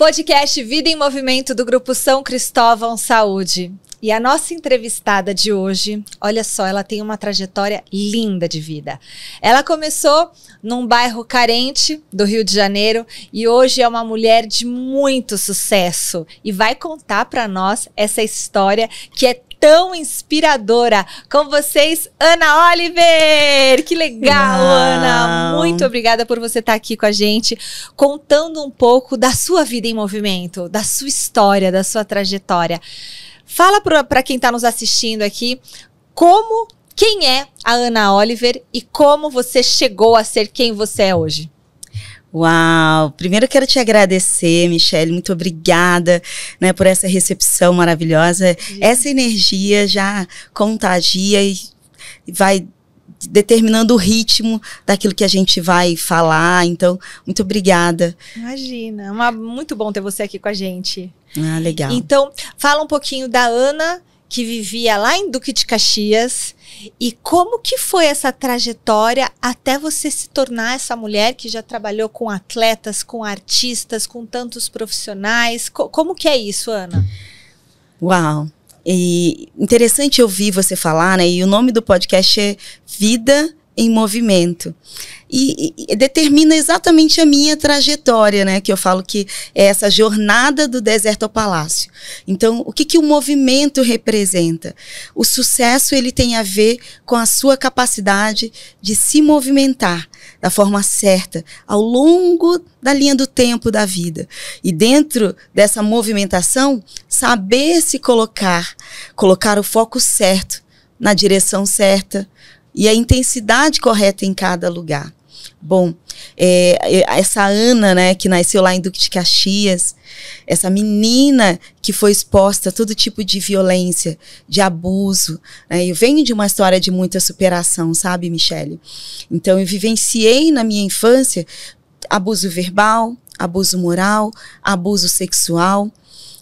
Podcast Vida em Movimento do Grupo São Cristóvão Saúde. E a nossa entrevistada de hoje, olha só, ela tem uma trajetória linda de vida. Ela começou num bairro carente do Rio de Janeiro e hoje é uma mulher de muito sucesso e vai contar para nós essa história que é tão inspiradora. Com vocês, Ana Oliver! Que legal, Ana! Muito obrigada por você estar aqui com a gente, contando um pouco da sua vida em movimento, da sua história, da sua trajetória. Fala para quem está nos assistindo aqui, quem é a Ana Oliver e como você chegou a ser quem você é hoje. Uau! Primeiro eu quero te agradecer, Michele, muito obrigada, né, por essa recepção maravilhosa. Essa energia já contagia e vai determinando o ritmo daquilo que a gente vai falar. Então, muito obrigada. Imagina, muito bom ter você aqui com a gente. Ah, legal. Então, fala um pouquinho da Ana, que vivia lá em Duque de Caxias, e como que foi essa trajetória até você se tornar essa mulher que já trabalhou com atletas, com artistas, com tantos profissionais. Como que é isso, Ana? Uau! E interessante ouvir você falar, né? E o nome do podcast é Vida em Movimento. E determina exatamente a minha trajetória, né? Que eu falo que é essa jornada do deserto ao palácio. Então, o que o movimento representa? O sucesso, ele tem a ver com a sua capacidade de se movimentar da forma certa, ao longo da linha do tempo da vida. E dentro dessa movimentação, saber se colocar o foco certo, na direção certa, e a intensidade correta em cada lugar. Bom, essa Ana, né, que nasceu lá em Duque de Caxias, essa menina que foi exposta a todo tipo de violência, de abuso, né, eu venho de uma história de muita superação, sabe, Michele? Então, eu vivenciei na minha infância abuso verbal, abuso moral, abuso sexual.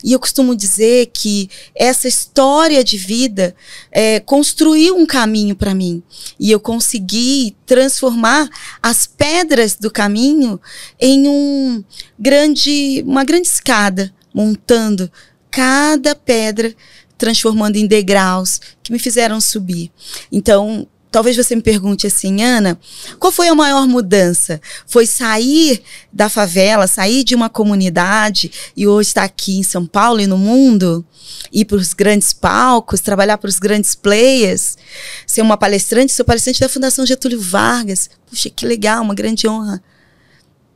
E eu costumo dizer que essa história de vida construiu um caminho para mim. E eu consegui transformar as pedras do caminho em uma grande escada, montando cada pedra, transformando em degraus que me fizeram subir. Então, talvez você me pergunte assim, Ana, qual foi a maior mudança? Foi sair da favela, sair de uma comunidade e hoje estar aqui em São Paulo e no mundo? Ir para os grandes palcos, trabalhar para os grandes players, ser uma palestrante, sou palestrante da Fundação Getúlio Vargas. Puxa, que legal, uma grande honra.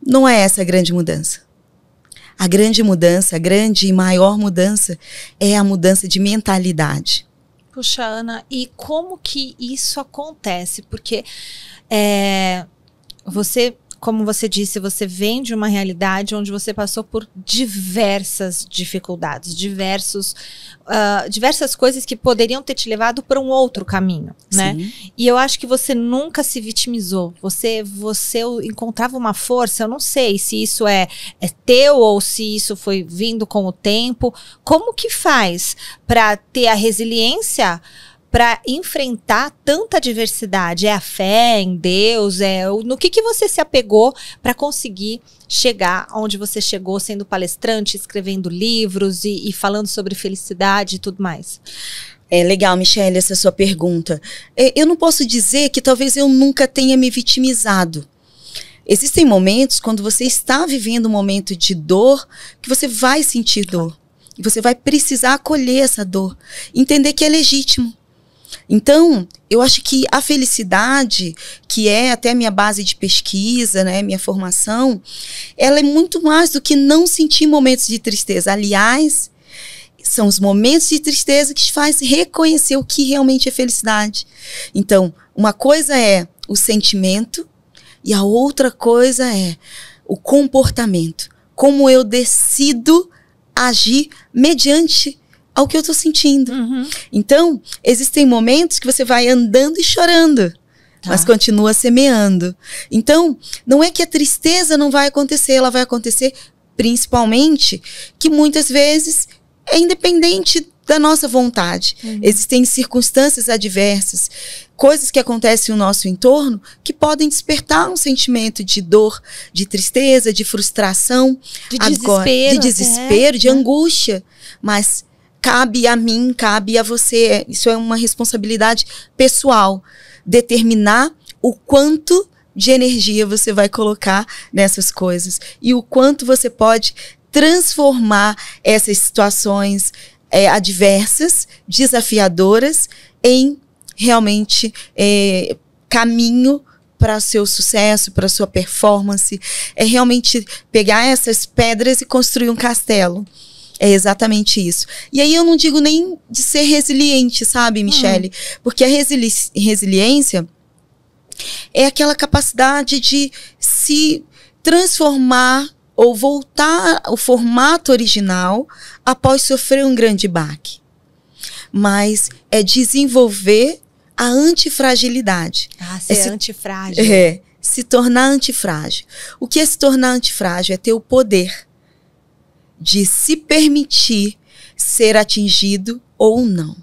Não é essa a grande mudança. A grande mudança, a grande e maior mudança é a mudança de mentalidade. Puxa, Ana, e como que isso acontece? Porque você, como você disse, você vem de uma realidade onde você passou por diversas dificuldades, diversas coisas que poderiam ter te levado para um outro caminho, né? Sim. E eu acho que você nunca se vitimizou. Você encontrava uma força, eu não sei se isso é teu ou se isso foi vindo com o tempo. Como que faz para ter a resiliência para enfrentar tanta diversidade? É a fé em Deus? No que você se apegou para conseguir chegar onde você chegou, sendo palestrante, escrevendo livros e falando sobre felicidade e tudo mais? É legal, Michele, essa sua pergunta. Eu não posso dizer que talvez eu nunca tenha me vitimizado. Existem momentos quando você está vivendo um momento de dor que você vai sentir dor. E você vai precisar acolher essa dor, entender que é legítimo. Então, eu acho que a felicidade, que é até a minha base de pesquisa, né, minha formação, ela é muito mais do que não sentir momentos de tristeza. Aliás, são os momentos de tristeza que te faz reconhecer o que realmente é felicidade. Então, uma coisa é o sentimento e a outra coisa é o comportamento. Como eu decido agir mediante ao que eu tô sentindo. Uhum. Então, existem momentos que você vai andando e chorando, mas continua semeando. Então, não é que a tristeza não vai acontecer, ela vai acontecer principalmente que muitas vezes é independente da nossa vontade. Existem circunstâncias adversas, coisas que acontecem no nosso entorno que podem despertar um sentimento de dor, de tristeza, de frustração, de desespero, de angústia. Mas cabe a mim, cabe a você. Isso é uma responsabilidade pessoal. Determinar o quanto de energia você vai colocar nessas coisas e o quanto você pode transformar essas situações adversas, desafiadoras, em realmente caminho para o seu sucesso, para a sua performance. É realmente pegar essas pedras e construir um castelo. É exatamente isso. E aí eu não digo nem de ser resiliente, sabe, Michele? Porque a resiliência é aquela capacidade de se transformar ou voltar ao formato original após sofrer um grande baque. Mas é desenvolver a antifragilidade. Ser antifrágil. Se tornar antifrágil. O que é se tornar antifrágil? É ter o poder de se permitir ser atingido ou não.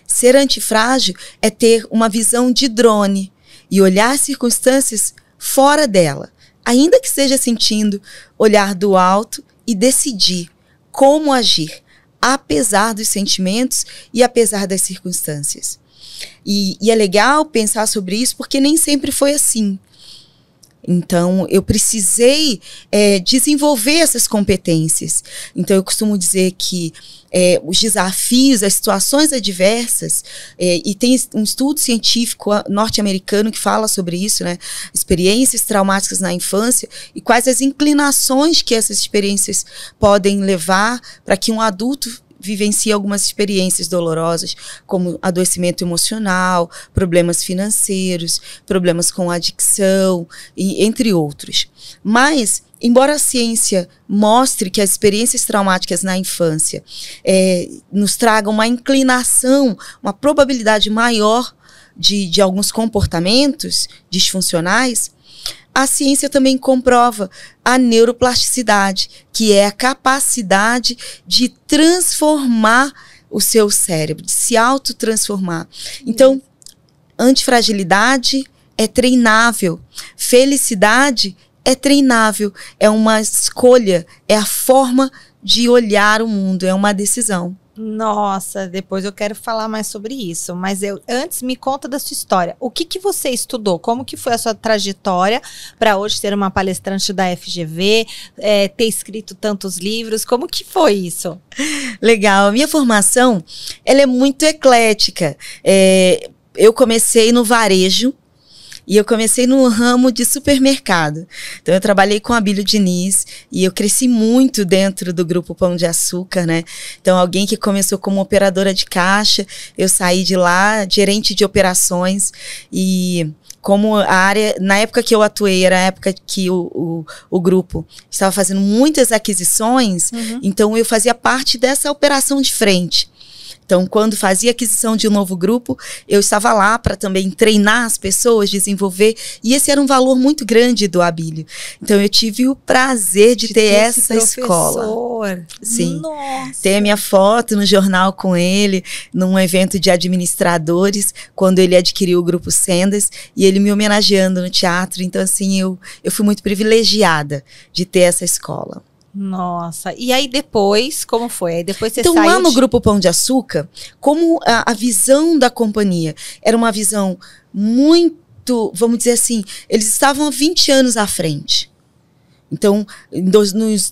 Ser antifrágil é ter uma visão de drone e olhar as circunstâncias fora dela, ainda que seja sentindo, olhar do alto e decidir como agir, apesar dos sentimentos e apesar das circunstâncias. E é legal pensar sobre isso porque nem sempre foi assim. Então, eu precisei desenvolver essas competências. Então, eu costumo dizer que os desafios, as situações adversas, e tem um estudo científico norte-americano que fala sobre isso, né? Experiências traumáticas na infância e quais as inclinações que essas experiências podem levar para que um adulto vivencia algumas experiências dolorosas, como adoecimento emocional, problemas financeiros, problemas com adicção, e entre outros. Mas, embora a ciência mostre que as experiências traumáticas na infância nos tragam uma inclinação, uma probabilidade maior de alguns comportamentos disfuncionais, a ciência também comprova a neuroplasticidade, que é a capacidade de transformar o seu cérebro, de se autotransformar. Então, antifragilidade é treinável, felicidade é treinável, é uma escolha, é a forma de olhar o mundo, é uma decisão. Nossa, depois eu quero falar mais sobre isso, mas antes me conta da sua história. O que você estudou? Como que foi a sua trajetória para hoje ser uma palestrante da FGV, ter escrito tantos livros? Como que foi isso? Legal, a minha formação ela é muito eclética. Eu comecei no varejo, e eu comecei no ramo de supermercado. Então, eu trabalhei com a Abílio Diniz e eu cresci muito dentro do grupo Pão de Açúcar, né? Então, alguém que começou como operadora de caixa, eu saí de lá, gerente de operações. E como a área, na época que eu atuei, era a época que o grupo estava fazendo muitas aquisições, então eu fazia parte dessa operação de frente. Então, quando fazia aquisição de um novo grupo, eu estava lá para também treinar as pessoas, desenvolver. E esse era um valor muito grande do Abílio. Então, eu tive o prazer de ter essa escola. Sim. Nossa. Tem a minha foto no jornal com ele, num evento de administradores, quando ele adquiriu o Grupo Sendas, e ele me homenageando no teatro. Então, assim, eu fui muito privilegiada de ter essa escola. Nossa, e aí depois, como foi? Aí depois você então, saiu lá no Grupo Pão de Açúcar, como a visão da companhia era uma visão muito, vamos dizer assim, eles estavam há 20 anos à frente. Então,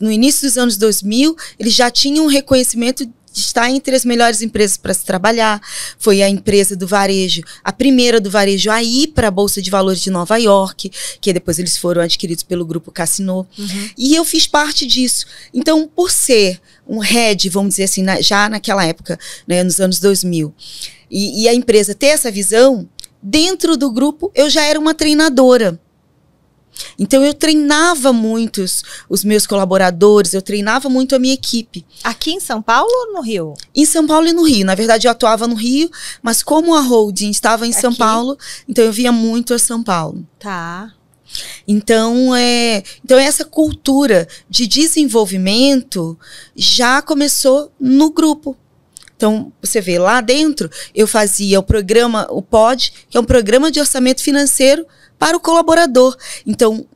no início dos anos 2000, eles já tinham um reconhecimento de estar entre as melhores empresas para se trabalhar. Foi a empresa do varejo, a primeira do varejo a ir para a Bolsa de Valores de Nova York, que depois eles foram adquiridos pelo Grupo Casino. E eu fiz parte disso. Então, por ser um head, vamos dizer assim, já naquela época, né, nos anos 2000, e a empresa ter essa visão, dentro do grupo eu já era uma treinadora. Então, eu treinava muito os meus colaboradores, eu treinava muito a minha equipe. Aqui em São Paulo ou no Rio? Em São Paulo e no Rio. Na verdade, eu atuava no Rio, mas como a holding estava em São Paulo, então eu via muito a São Paulo. Tá. Então, essa cultura de desenvolvimento já começou no grupo. Então, você vê, lá dentro, eu fazia o programa, o POD, que é um programa de orçamento financeiro para o colaborador. Então,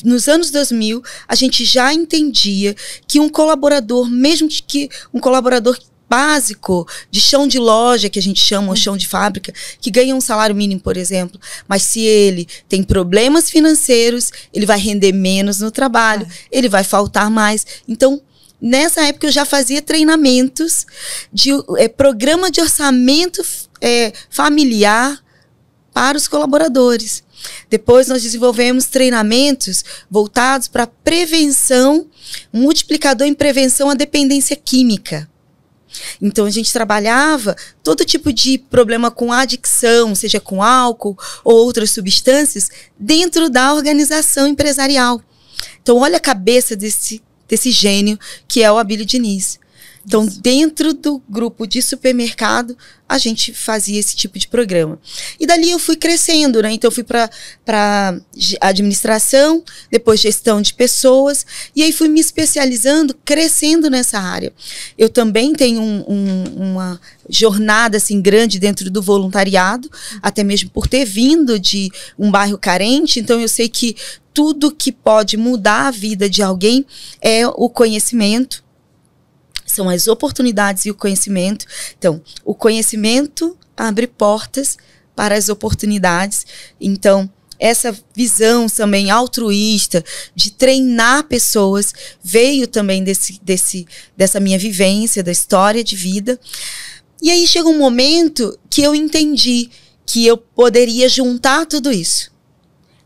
nos anos 2000, a gente já entendia que um colaborador, mesmo que um colaborador básico, de chão de loja, que a gente chama, ou chão de fábrica, que ganha um salário mínimo, por exemplo, mas se ele tem problemas financeiros, ele vai render menos no trabalho, ele vai faltar mais. Então, nessa época, eu já fazia treinamentos de programa de orçamento familiar para os colaboradores. Depois, nós desenvolvemos treinamentos voltados para prevenção, multiplicador em prevenção à dependência química. Então, a gente trabalhava todo tipo de problema com adicção, seja com álcool ou outras substâncias, dentro da organização empresarial. Então, olha a cabeça desse gênio que é o Abílio Diniz. Então, dentro do grupo de supermercado, a gente fazia esse tipo de programa. E dali eu fui crescendo, né? Então, eu fui para administração, depois gestão de pessoas, e aí fui me especializando, crescendo nessa área. Eu também tenho uma jornada, assim, grande dentro do voluntariado, até mesmo por ter vindo de um bairro carente, então eu sei que tudo que pode mudar a vida de alguém é o conhecimento, são as oportunidades e o conhecimento. Então, o conhecimento abre portas para as oportunidades. Então, essa visão também altruísta de treinar pessoas veio também dessa minha vivência, da história de vida. E aí chega um momento que eu entendi que eu poderia juntar tudo isso.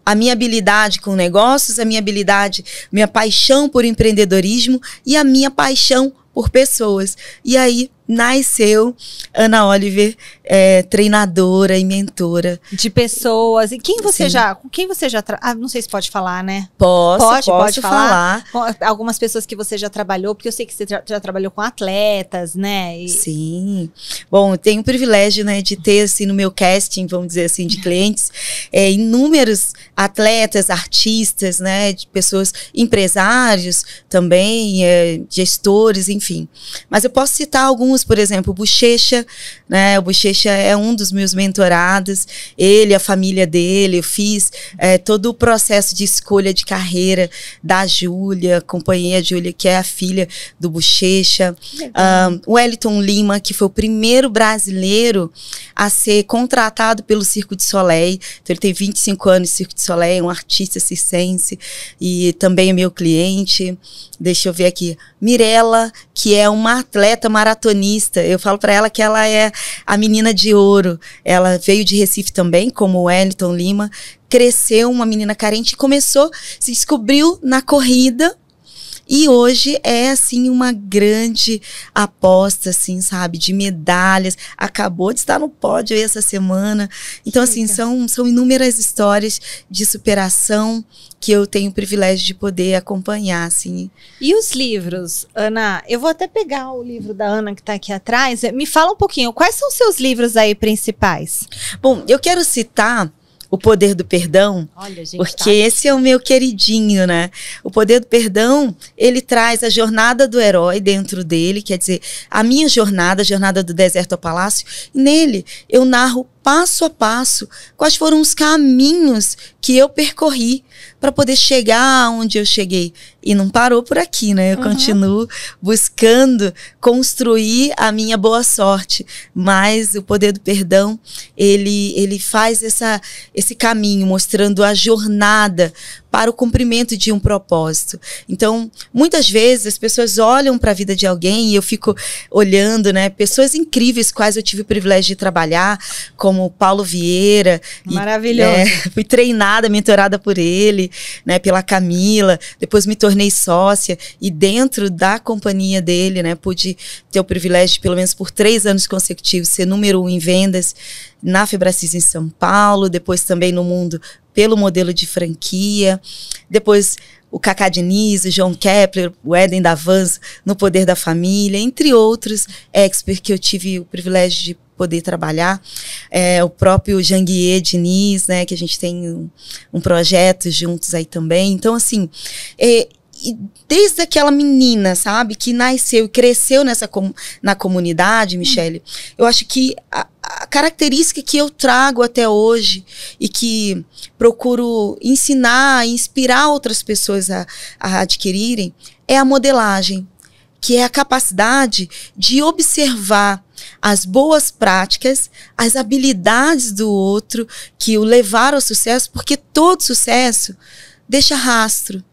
A minha habilidade com negócios, a minha habilidade, minha paixão por empreendedorismo e a minha paixão por pessoas. E aí nasceu Ana Oliver, treinadora e mentora. De pessoas. E com quem você já não sei se pode falar, né? Posso falar. Algumas pessoas que você já trabalhou, porque eu sei que você já trabalhou com atletas, né? Sim. Bom, eu tenho o privilégio, né, de ter, assim, no meu casting, vamos dizer assim, de clientes, inúmeros atletas, artistas, né, de pessoas, empresários também, gestores, enfim. Mas eu posso citar alguns, por exemplo, o Bochecha, né? O Bochecha é um dos meus mentorados. Ele, a família dele, eu fiz todo o processo de escolha de carreira da Júlia, acompanhei a Júlia, que é a filha do Bochecha. O Wellington Lima, que foi o primeiro brasileiro a ser contratado pelo Cirque du Soleil. Então, ele tem 25 anos de Cirque du Soleil, é um artista circense e também é meu cliente. Deixa eu ver aqui. Mirella, que é uma atleta maratonista. Eu falo para ela que ela é a menina de ouro. Ela veio de Recife também, como o Wellington Lima. Cresceu, uma menina carente, e começou, se descobriu na corrida. E hoje é, assim, uma grande aposta, assim, sabe, de medalhas. Acabou de estar no pódio aí essa semana. Então, assim, são inúmeras histórias de superação que eu tenho o privilégio de poder acompanhar, assim. E os livros, Ana? Eu vou até pegar o livro da Ana que está aqui atrás. Me fala um pouquinho, quais são os seus livros aí principais? Bom, eu quero citar O Poder do Perdão, olha, gente, porque esse é o meu queridinho, né? O Poder do Perdão, ele traz a jornada do herói dentro dele, quer dizer, a minha jornada, a jornada do deserto ao palácio, e nele eu narro passo a passo quais foram os caminhos que eu percorri para poder chegar onde eu cheguei. E não parou por aqui, né? Eu continuo buscando construir a minha boa sorte. Mas o Poder do Perdão, ele faz esse caminho, mostrando a jornada para o cumprimento de um propósito. Então, muitas vezes as pessoas olham para a vida de alguém e eu fico olhando, né? Pessoas incríveis, quais eu tive o privilégio de trabalhar, como Paulo Vieira. Maravilhoso. Fui treinada, mentorada por ele, né? Pela Camila. Depois me tornei sócia e dentro da companhia dele, né? Pude ter o privilégio de, pelo menos por 3 anos consecutivos, ser número 1 em vendas na Febracis em São Paulo, depois também no mundo pelo modelo de franquia, depois o Cacá Diniz, o João Kepler, o Éden Davanzo no Poder da Família, entre outros experts que eu tive o privilégio de poder trabalhar, o próprio Janguier Diniz, né, que a gente tem um projeto juntos aí também. Então, assim, E desde aquela menina, sabe, que nasceu e cresceu na comunidade, Michele, eu acho que a característica que eu trago até hoje e que procuro ensinar, inspirar outras pessoas a adquirirem, é a modelagem, que é a capacidade de observar as boas práticas, as habilidades do outro que o levaram ao sucesso, porque todo sucesso deixa rastro.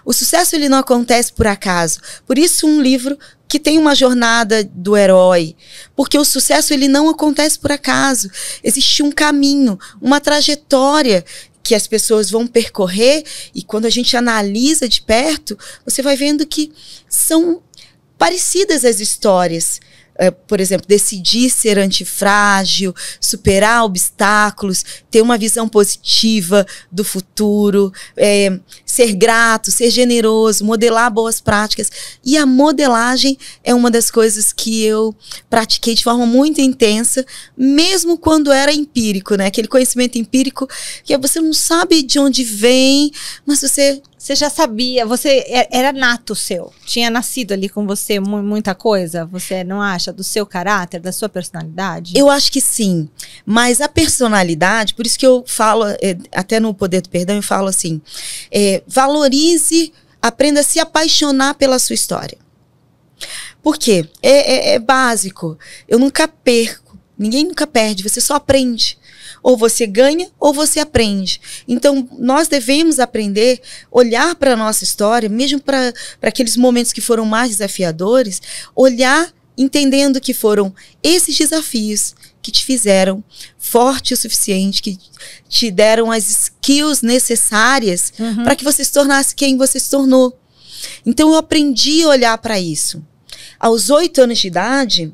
O sucesso ele não acontece por acaso. Por isso um livro que tem uma jornada do herói, porque o sucesso ele não acontece por acaso. Existe um caminho, uma trajetória que as pessoas vão percorrer, e quando a gente analisa de perto, você vai vendo que são parecidas as histórias. Por exemplo, decidir ser antifrágil, superar obstáculos, ter uma visão positiva do futuro, ser grato, ser generoso, modelar boas práticas. E a modelagem é uma das coisas que eu pratiquei de forma muito intensa, mesmo quando era empírico, né? Aquele conhecimento empírico que você não sabe de onde vem, mas você já sabia, era nato seu, tinha nascido ali com você muita coisa, você não acha, do seu caráter, da sua personalidade? Eu acho que sim, mas a personalidade, por isso que eu falo, até no Poder do Perdão, eu falo assim, valorize, aprenda a se apaixonar pela sua história. Por quê? É básico, eu nunca perco, ninguém nunca perde, você só aprende. Ou você ganha, ou você aprende. Então, nós devemos aprender, olhar para a nossa história, mesmo para aqueles momentos que foram mais desafiadores, olhar entendendo que foram esses desafios que te fizeram forte o suficiente, que te deram as skills necessárias para que você se tornasse quem você se tornou. Então, eu aprendi a olhar para isso. Aos 8 anos de idade,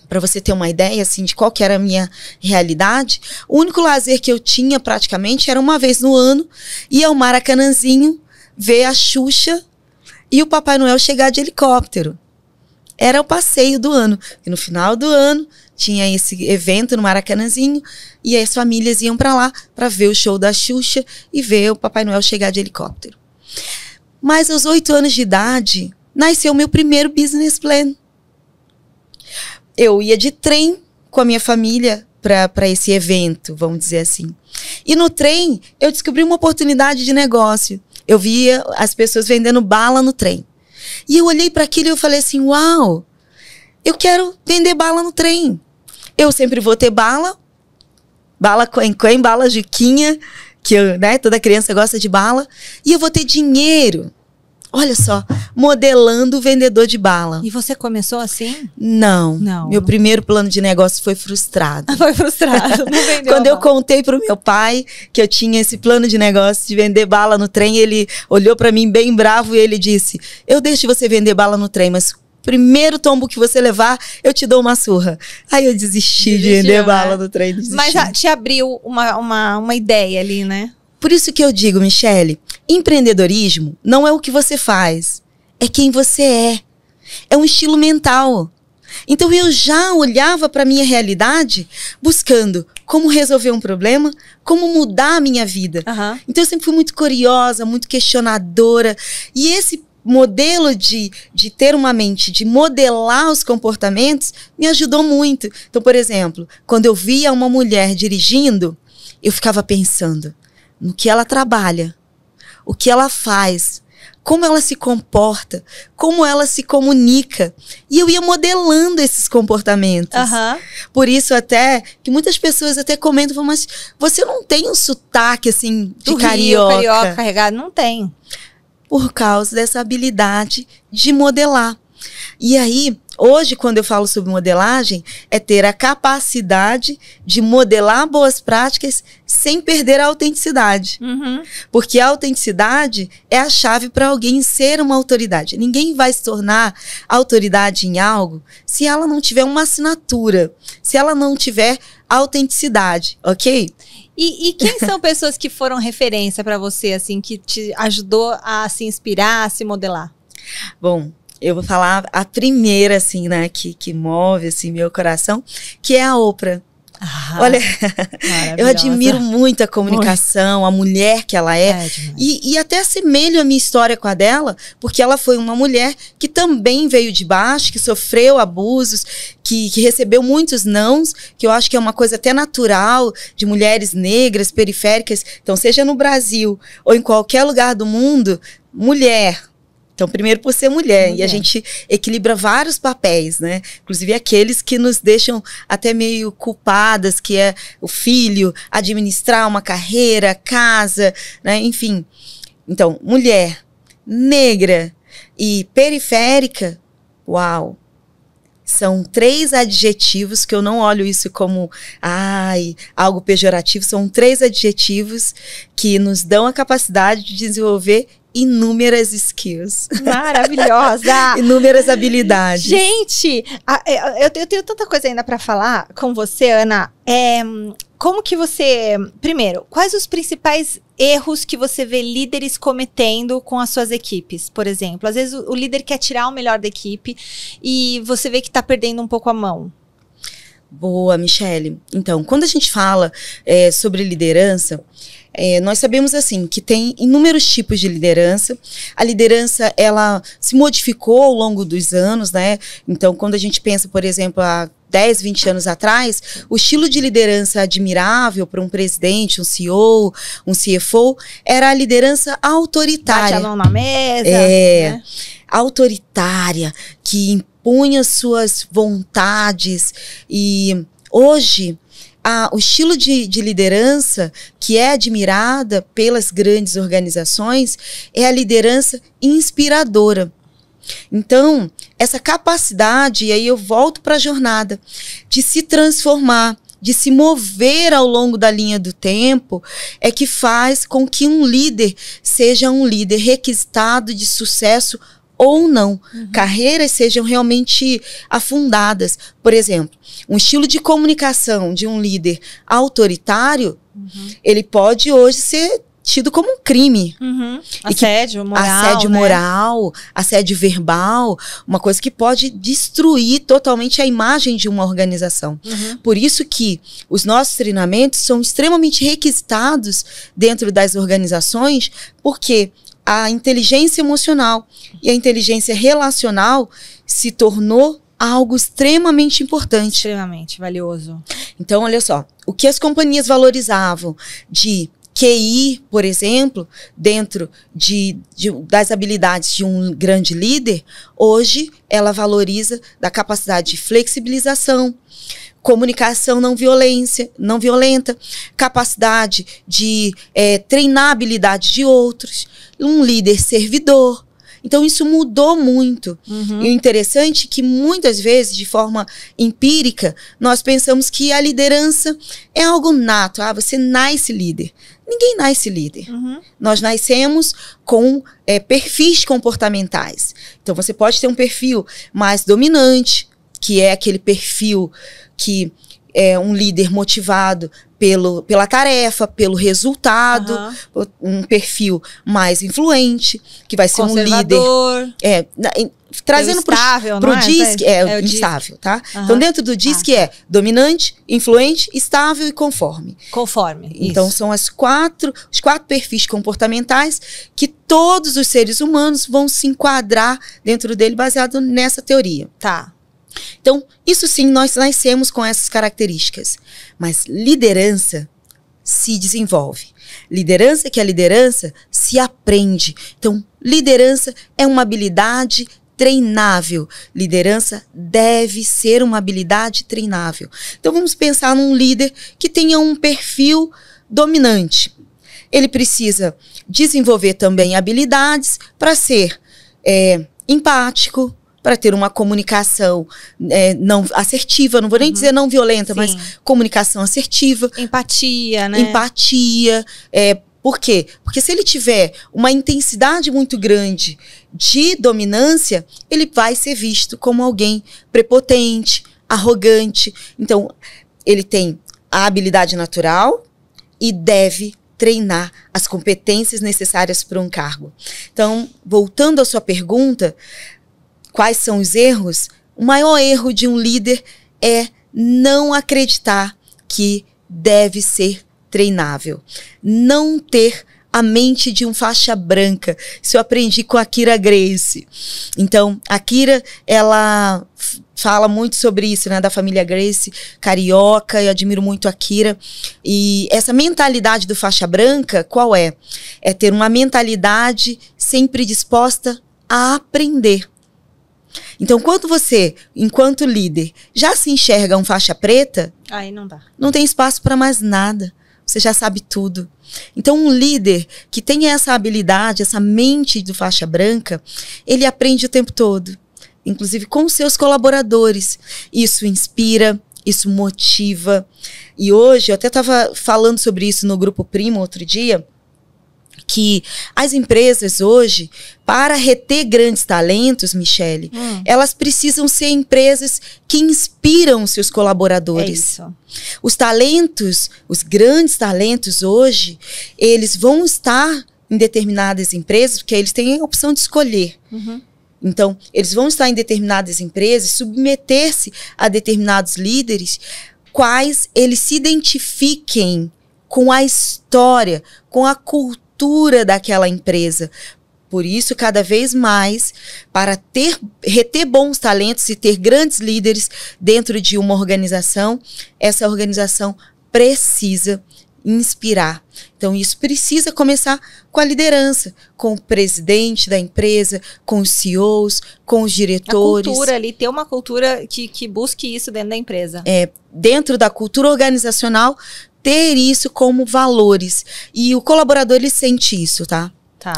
para você ter uma ideia assim, de qual que era a minha realidade, o único lazer que eu tinha praticamente era uma vez no ano, ir ao Maracanãzinho, ver a Xuxa e o Papai Noel chegar de helicóptero. Era o passeio do ano. E no final do ano tinha esse evento no Maracanãzinho e as famílias iam para lá para ver o show da Xuxa e ver o Papai Noel chegar de helicóptero. Mas aos 8 anos de idade, nasceu o meu primeiro business plan. Eu ia de trem com a minha família para esse evento, vamos dizer assim. E no trem, eu descobri uma oportunidade de negócio. Eu via as pessoas vendendo bala no trem. E eu olhei para aquilo e eu falei assim, uau, eu quero vender bala no trem. Eu sempre vou ter bala Quen, bala Juquinha, que toda criança gosta de bala. E eu vou ter dinheiro. Olha só, modelando vendedor de bala. E você começou assim? Não. Meu primeiro plano de negócio foi frustrado. Foi frustrado, não vendeu. Quando eu contei pro meu pai que eu tinha esse plano de negócio de vender bala no trem, ele olhou pra mim bem bravo e ele disse, eu deixo você vender bala no trem, mas primeiro tombo que você levar, eu te dou uma surra. Aí eu desisti de vender bala no trem. Desisti. Mas te abriu uma ideia ali, né? Por isso que eu digo, Michele, empreendedorismo não é o que você faz, é quem você é. É um estilo mental. Então eu já olhava para a minha realidade buscando como resolver um problema, como mudar a minha vida. Então eu sempre fui muito curiosa, muito questionadora. E esse modelo de ter uma mente, de modelar os comportamentos, me ajudou muito. Então, por exemplo, quando eu via uma mulher dirigindo, eu ficava pensando no que ela trabalha, o que ela faz, como ela se comporta, como ela se comunica. E eu ia modelando esses comportamentos. Por isso até, que muitas pessoas até comentam, mas você não tem um sotaque assim de carioca. Carioca carregado, não tem. Por causa dessa habilidade de modelar. E aí, hoje, quando eu falo sobre modelagem, é ter a capacidade de modelar boas práticas sem perder a autenticidade. Porque a autenticidade é a chave para alguém ser uma autoridade. Ninguém vai se tornar autoridade em algo se ela não tiver uma assinatura, se ela não tiver autenticidade, ok? E quem são pessoas que foram referência para você, assim, que te ajudou a se inspirar, a se modelar? Bom, eu vou falar a primeira, assim, né, que move, assim, meu coração, que é a Oprah. Olha, eu admiro muito a comunicação, a mulher que ela é. E até assemelho a minha história com a dela, porque ela foi uma mulher que também veio de baixo, que sofreu abusos, que recebeu muitos nãos, que eu acho que é uma coisa até natural de mulheres negras, periféricas. Então, seja no Brasil ou em qualquer lugar do mundo, mulher. Então, primeiro por ser mulher, e a gente equilibra vários papéis, né? Inclusive aqueles que nos deixam até meio culpadas, que é o filho, administrar uma carreira, casa, né? Enfim. Então, mulher, negra e periférica, uau! São 3 adjetivos que eu não olho isso como algo pejorativo, são 3 adjetivos que nos dão a capacidade de desenvolver inúmeras skills. Maravilhosa! Inúmeras habilidades. Gente, eu tenho tanta coisa ainda para falar com você, Ana. Como que você... Primeiro, quais os principais erros que você vê líderes cometendo com as suas equipes, por exemplo? Às vezes o líder quer tirar o melhor da equipe e você vê que está perdendo um pouco a mão. Boa, Michele. Então, quando a gente fala sobre liderança, nós sabemos assim que tem inúmeros tipos de liderança. A liderança, ela se modificou ao longo dos anos, né? Então, quando a gente pensa, por exemplo, há 10, 20 anos atrás, o estilo de liderança admirável para um presidente, um CEO, um CFO, era a liderança autoritária. Bate a mão na mesa. Né? Autoritária, que impunha suas vontades. E hoje, o estilo de liderança que é admirada pelas grandes organizações é a liderança inspiradora. Então, essa capacidade, e aí eu volto para a jornada, de se transformar, de se mover ao longo da linha do tempo, é que faz com que um líder seja um líder requisitado de sucesso ou não. Carreiras sejam realmente afundadas. Por exemplo, um estilo de comunicação de um líder autoritário, ele pode hoje ser tido como um crime. Assédio moral. Assédio moral, assédio verbal, uma coisa que pode destruir totalmente a imagem de uma organização. Por isso que os nossos treinamentos são extremamente requisitados dentro das organizações, porque a inteligência emocional e a inteligência relacional se tornou algo extremamente importante. Extremamente valioso. Então, olha só, o que as companhias valorizavam de QI, por exemplo, dentro das habilidades de um grande líder, hoje ela valoriza da capacidade de flexibilização, comunicação não violenta, capacidade de treinar a habilidade de outros, um líder servidor. Então, isso mudou muito. E o interessante é que, muitas vezes, de forma empírica, nós pensamos que a liderança é algo nato. Você nasce líder. Ninguém nasce líder. Nós nascemos com perfis comportamentais. Então, você pode ter um perfil mais dominante, que é aquele perfil que é um líder motivado pela tarefa, pelo resultado, um perfil mais influente, que vai ser um líder trazendo pro DISC, o instável, tá? Então, dentro do DISC dominante, influente, estável e conforme. Então, isso. são os quatro perfis comportamentais que todos os seres humanos vão se enquadrar dentro dele baseado nessa teoria. Tá. Então, isso sim, nós nascemos com essas características. Mas liderança se desenvolve. Liderança que é liderança se aprende. Então, liderança é uma habilidade treinável. Liderança deve ser uma habilidade treinável. Então, vamos pensar num líder que tenha um perfil dominante. Ele precisa desenvolver também habilidades para ser empático, para ter uma comunicação não assertiva, não vou nem dizer não violenta, mas comunicação assertiva. Empatia, né? Empatia. Por quê? Porque se ele tiver uma intensidade muito grande de dominância, ele vai ser visto como alguém prepotente, arrogante. Então, ele tem a habilidade natural e deve treinar as competências necessárias para um cargo. Então, voltando à sua pergunta, quais são os erros? O maior erro de um líder é não acreditar que deve ser treinável. Não ter a mente de um faixa branca. Isso eu aprendi com a Kira Grace. Então, a Kira, ela fala muito sobre isso, né? Da família Grace, carioca, eu admiro muito a Kira. E essa mentalidade do faixa branca, qual é? É ter uma mentalidade sempre disposta a aprender. Então, quando você, enquanto líder, já se enxerga um faixa preta, aí não dá. Não tem espaço para mais nada. Você já sabe tudo. Então, um líder que tem essa habilidade, essa mente do faixa branca, ele aprende o tempo todo. Inclusive com seus colaboradores. Isso inspira, isso motiva. E hoje, eu até estava falando sobre isso no Grupo Primo outro dia, que as empresas hoje, para reter grandes talentos, Michele, elas precisam ser empresas que inspiram seus colaboradores. É isso. Os talentos, os grandes talentos hoje, eles vão estar em determinadas empresas, porque eles têm a opção de escolher. Então, eles vão estar em determinadas empresas, submeter-se a determinados líderes, quais eles se identifiquem com a história, com a cultura daquela empresa. Por isso, cada vez mais, para reter bons talentos e ter grandes líderes dentro de uma organização, essa organização precisa inspirar. Então, isso precisa começar com a liderança, com o presidente da empresa, com os CEOs, com os diretores. A cultura ali, ter uma cultura que busque isso dentro da empresa. Dentro da cultura organizacional, ter isso como valores. E o colaborador, ele sente isso, tá?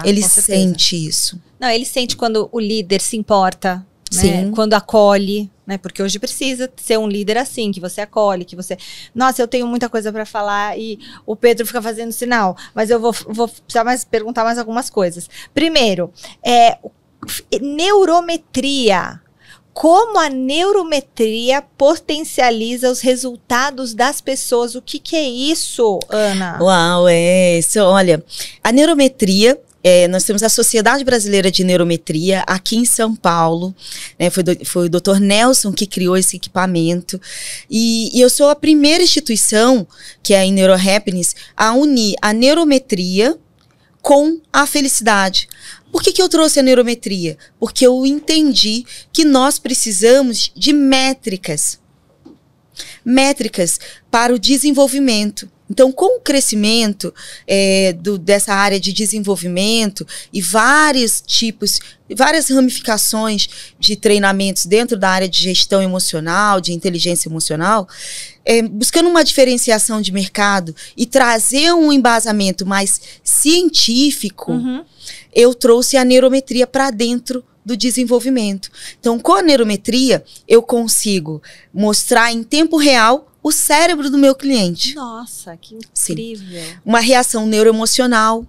Ele sente isso. Não, ele sente quando o líder se importa, Sim. Né? Quando acolhe, né? Porque hoje precisa ser um líder assim, que você acolhe, que você... Nossa, eu tenho muita coisa para falar e o Pedro fica fazendo sinal, mas eu vou precisar perguntar mais algumas coisas. Primeiro, neurometria. Como a neurometria potencializa os resultados das pessoas? O que é isso, Ana? Uau, isso. Olha, a neurometria, nós temos a Sociedade Brasileira de Neurometria aqui em São Paulo, né? Foi o Dr. Nelson que criou esse equipamento. E eu sou a primeira instituição, que é a NeuroHappiness, a unir a neurometria com a felicidade. Por que eu trouxe a neurometria? Porque eu entendi que nós precisamos de métricas para o desenvolvimento. Então, com o crescimento dessa área de desenvolvimento e várias ramificações de treinamentos dentro da área de gestão emocional, de inteligência emocional, buscando uma diferenciação de mercado e trazer um embasamento mais científico, eu trouxe a neurometria para dentro do desenvolvimento. Então, com a neurometria, eu consigo mostrar em tempo real o cérebro do meu cliente. Nossa, que incrível. Sim. Uma reação neuroemocional.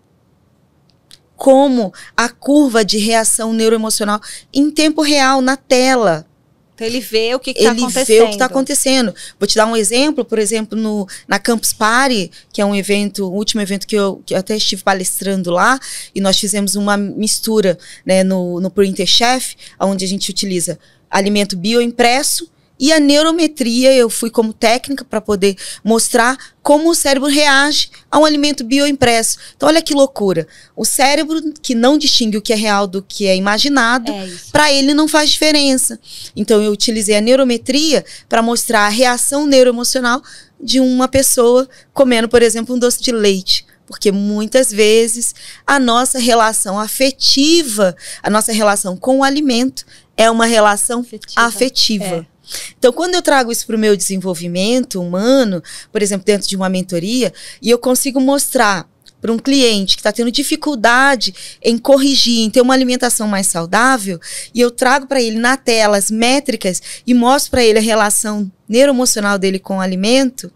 Como a curva de reação neuroemocional em tempo real, na tela. Então ele vê o que está acontecendo. Ele vê o que está acontecendo. Vou te dar um exemplo, por exemplo, na Campus Party, que é um evento, o último evento que eu até estive palestrando lá, e nós fizemos uma mistura, né, no Printer Chef, onde a gente utiliza alimento bioimpresso, e a neurometria, eu fui como técnica para poder mostrar como o cérebro reage a um alimento bioimpresso. Então, olha que loucura. O cérebro que não distingue o que é real do que é imaginado, para ele não faz diferença. Então, eu utilizei a neurometria para mostrar a reação neuroemocional de uma pessoa comendo, por exemplo, um doce de leite. Porque muitas vezes a nossa relação afetiva, a nossa relação com o alimento é uma relação afetiva. Então, quando eu trago isso para o meu desenvolvimento humano, por exemplo, dentro de uma mentoria, e eu consigo mostrar para um cliente que está tendo dificuldade em corrigir, em ter uma alimentação mais saudável, e eu trago para ele na tela as métricas e mostro para ele a relação neuroemocional dele com o alimento,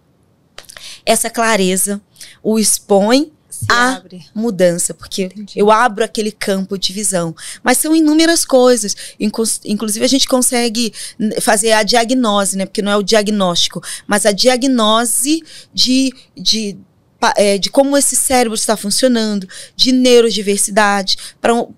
essa clareza o expõe a mudança, porque eu abro aquele campo de visão. Mas são inúmeras coisas. Inclusive, a gente consegue fazer a diagnose, né? Porque não é o diagnóstico, mas a diagnose de como esse cérebro está funcionando, de neurodiversidade,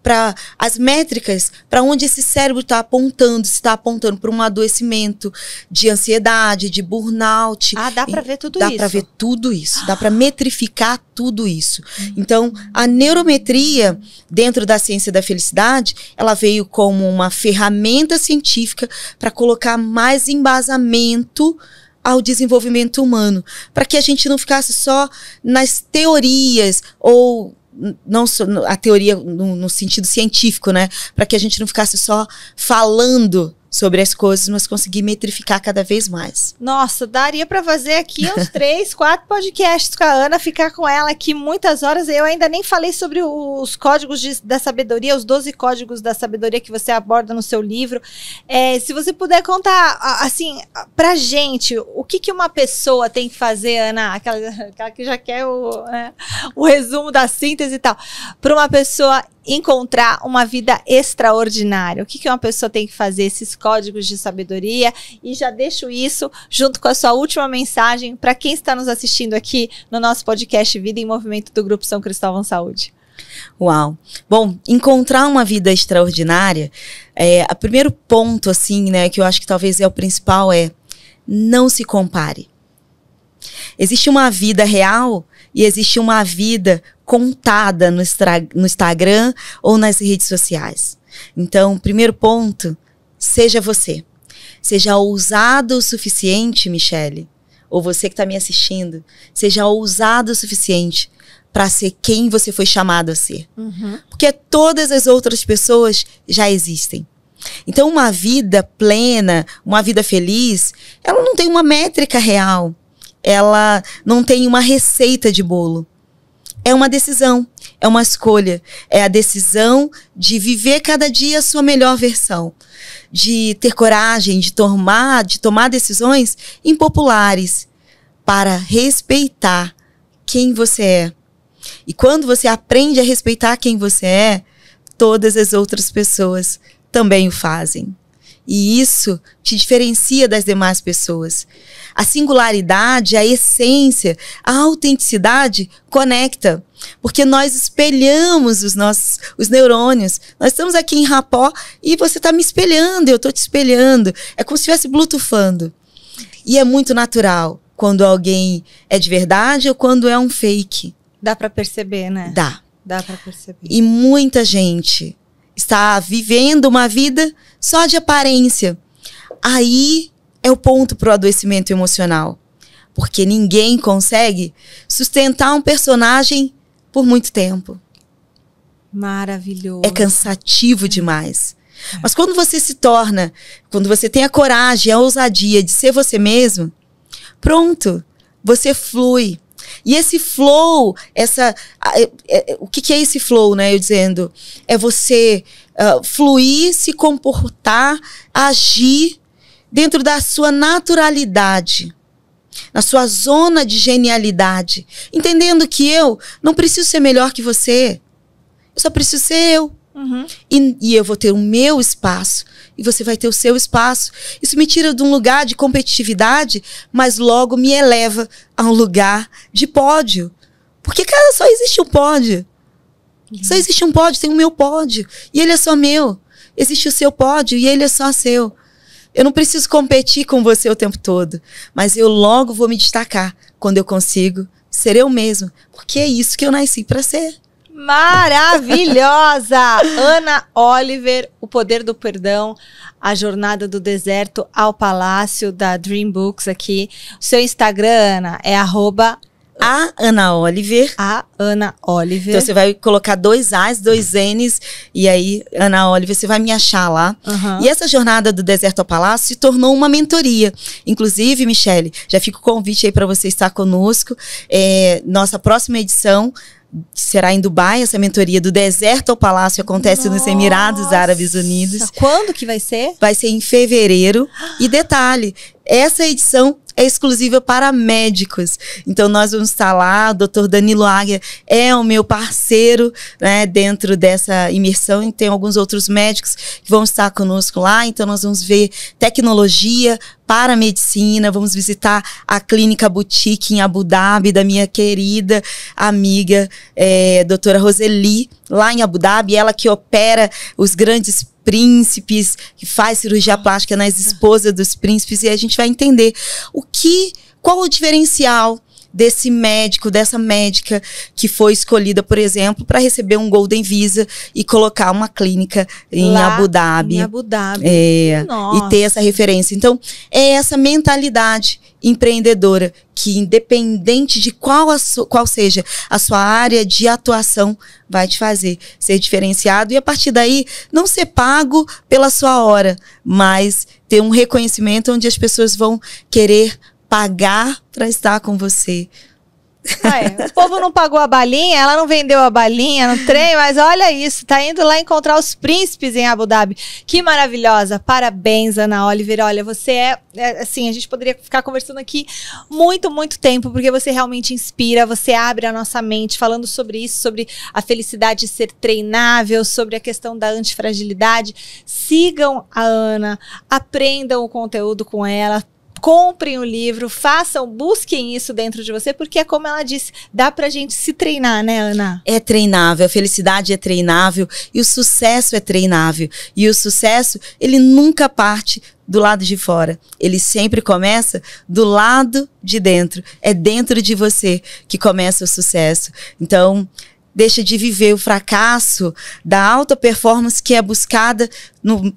para as métricas, para onde esse cérebro está apontando, se está apontando para um adoecimento de ansiedade, de burnout. Dá para ver tudo isso. Dá para ver tudo isso, dá para metrificar tudo isso. Então, a neurometria, dentro da ciência da felicidade, ela veio como uma ferramenta científica para colocar mais embasamento ao desenvolvimento humano, para que a gente não ficasse só nas teorias, ou não só a teoria no sentido científico, né? Para que a gente não ficasse só falando sobre as coisas, mas conseguir metrificar cada vez mais. Nossa, daria para fazer aqui uns 3, 4 podcasts com a Ana, ficar com ela aqui muitas horas. Eu ainda nem falei sobre os códigos da sabedoria, os 12 códigos da sabedoria que você aborda no seu livro. Se você puder contar, assim, pra gente, o que uma pessoa tem que fazer, Ana, aquela que já quer o resumo da síntese e tal, para uma pessoa encontrar uma vida extraordinária. O que uma pessoa tem que fazer, esses códigos de sabedoria? E já deixo isso junto com a sua última mensagem para quem está nos assistindo aqui no nosso podcast Vida em Movimento do Grupo São Cristóvão Saúde. Uau! Bom, encontrar uma vida extraordinária, o primeiro ponto, assim, né, que eu acho que talvez é o principal, não se compare. Existe uma vida real e existe uma vida contada no Instagram ou nas redes sociais. Então, primeiro ponto, seja você. Seja ousado o suficiente, Michele, ou você que está me assistindo, seja ousado o suficiente para ser quem você foi chamado a ser. Porque todas as outras pessoas já existem. Então, uma vida plena, uma vida feliz, ela não tem uma métrica real. Ela não tem uma receita de bolo. É uma decisão, é uma escolha. É a decisão de viver cada dia a sua melhor versão. De ter coragem de tomar decisões impopulares para respeitar quem você é. E quando você aprende a respeitar quem você é, todas as outras pessoas também o fazem. E isso te diferencia das demais pessoas. A singularidade, a essência, a autenticidade conecta. Porque nós espelhamos os neurônios. Nós estamos aqui em Rapó e você está me espelhando, eu estou te espelhando. É como se estivesse bluetoothando. E é muito natural quando alguém é de verdade ou quando é um fake. Dá para perceber, né? Dá para perceber. E muita gente está vivendo uma vida só de aparência. Aí é o ponto para o adoecimento emocional. Porque ninguém consegue sustentar um personagem por muito tempo. Maravilhoso. É cansativo demais. Mas quando você tem a coragem, a ousadia de ser você mesmo, pronto, você flui. E esse flow, o que é esse flow, né? Eu dizendo, é você fluir, se comportar, agir dentro da sua naturalidade, na sua zona de genialidade, entendendo que eu não preciso ser melhor que você, eu só preciso ser eu. E eu vou ter o meu espaço e você vai ter o seu espaço. Isso me tira de um lugar de competitividade, mas logo me eleva a um lugar de pódio. Porque, cara, só existe um pódio. Só existe um pódio, tem o meu pódio. E ele é só meu. Existe o seu pódio e ele é só seu. Eu não preciso competir com você o tempo todo. Mas eu logo vou me destacar quando eu consigo ser eu mesmo. Porque é isso que eu nasci para ser. Maravilhosa! Ana Oliver, O Poder do Perdão, a jornada do deserto ao palácio, da Dream Books aqui. O seu Instagram, Ana, é @AnaOliver. @AnaOliver. Então você vai colocar 2 A's, 2 N's, e aí, Ana Oliver, você vai me achar lá. E essa jornada do deserto ao palácio se tornou uma mentoria. Inclusive, Michele, já fica o convite aí para você estar conosco. Nossa próxima edição será em Dubai, essa mentoria do deserto ao palácio acontece nos Emirados Árabes Unidos. Quando que vai ser? Vai ser em fevereiro. E detalhe, essa edição é exclusiva para médicos. Então nós vamos estar lá, o Dr. Danilo Águia é o meu parceiro, né, dentro dessa imersão, e tem alguns outros médicos que vão estar conosco lá. Então nós vamos ver tecnologia para a medicina, vamos visitar a Clínica Boutique em Abu Dhabi, da minha querida amiga, doutora Roseli, lá em Abu Dhabi, ela que opera os grandes príncipes, que faz cirurgia plástica nas esposas dos príncipes, e a gente vai entender qual o diferencial desse médico, dessa médica que foi escolhida, por exemplo, para receber um Golden Visa e colocar uma clínica em Abu Dhabi. Em Abu Dhabi. E ter essa referência. Então, é essa mentalidade empreendedora que, independente de qual seja a sua área de atuação, vai te fazer ser diferenciado e, a partir daí, não ser pago pela sua hora, mas ter um reconhecimento onde as pessoas vão querer pagar para estar com você. O povo não pagou a balinha, ela não vendeu a balinha no trem, mas olha isso, tá indo lá encontrar os príncipes em Abu Dhabi. Que maravilhosa, parabéns, Ana Oliver. Olha, você assim, a gente poderia ficar conversando aqui muito, muito tempo, porque você realmente inspira, você abre a nossa mente falando sobre isso, sobre a felicidade de ser treinável, sobre a questão da antifragilidade. Sigam a Ana, aprendam o conteúdo com ela, comprem o livro, busquem isso dentro de você, porque é como ela disse, dá pra gente se treinar, né, Ana? É treinável, a felicidade é treinável e o sucesso é treinável. E o sucesso, ele nunca parte do lado de fora. Ele sempre começa do lado de dentro. É dentro de você que começa o sucesso. Então, deixa de viver o fracasso da alta performance que é buscada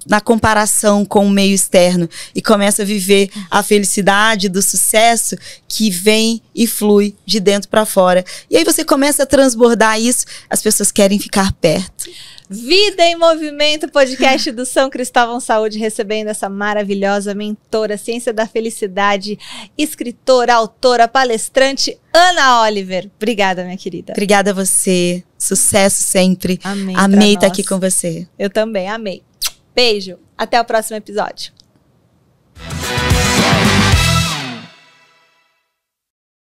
na comparação com o meio externo e começa a viver a felicidade do sucesso que vem e flui de dentro para fora. E aí você começa a transbordar isso, as pessoas querem ficar perto. Vida em Movimento, podcast do São Cristóvão Saúde, recebendo essa maravilhosa mentora, ciência da felicidade, escritora, autora, palestrante, Ana Oliver. Obrigada, minha querida. Obrigada a você. Sucesso sempre. Amei estar aqui com você. Eu também, amei. Beijo. Até o próximo episódio.